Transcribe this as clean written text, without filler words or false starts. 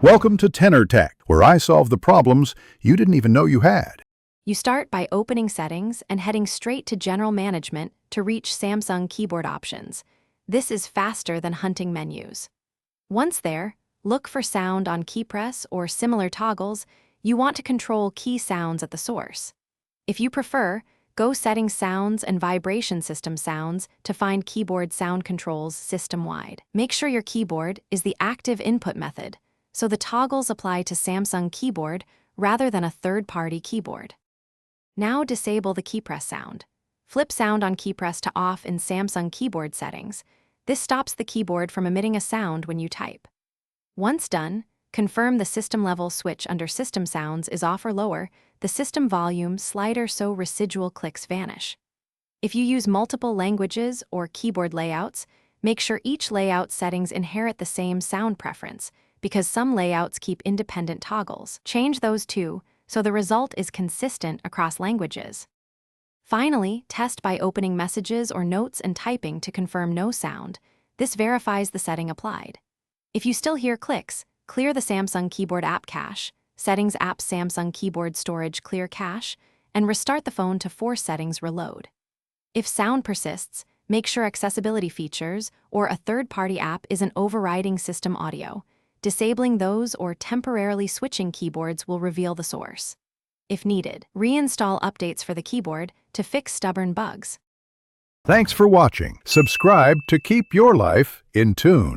Welcome to Tenor Tech, where I solve the problems you didn't even know you had. You start by opening Settings and heading straight to General Management to reach Samsung keyboard options. This is faster than hunting menus. Once there, look for Sound on keypress or similar toggles. You want to control key sounds at the source. If you prefer, go Settings Sounds and Vibration System Sounds to find keyboard sound controls system-wide. Make sure your keyboard is the active input method, so the toggles apply to Samsung keyboard rather than a third-party keyboard. Now disable the keypress sound. Flip Sound on keypress to off in Samsung keyboard settings. This stops the keyboard from emitting a sound when you type. Once done, confirm the system-level switch under System Sounds is off or lower the system volume slider so residual clicks vanish. If you use multiple languages or keyboard layouts, make sure each layout settings inherit the same sound preference, because some layouts keep independent toggles. Change those too, so the result is consistent across languages. Finally, test by opening messages or notes and typing to confirm no sound. This verifies the setting applied. If you still hear clicks, clear the Samsung Keyboard App Cache, Settings App Samsung Keyboard Storage Clear Cache, and restart the phone to force settings reload. If sound persists, make sure accessibility features or a third-party app isn't overriding system audio. Disabling those or temporarily switching keyboards will reveal the source. If needed, reinstall updates for the keyboard to fix stubborn bugs. Thanks for watching. Subscribe to keep your life in tune.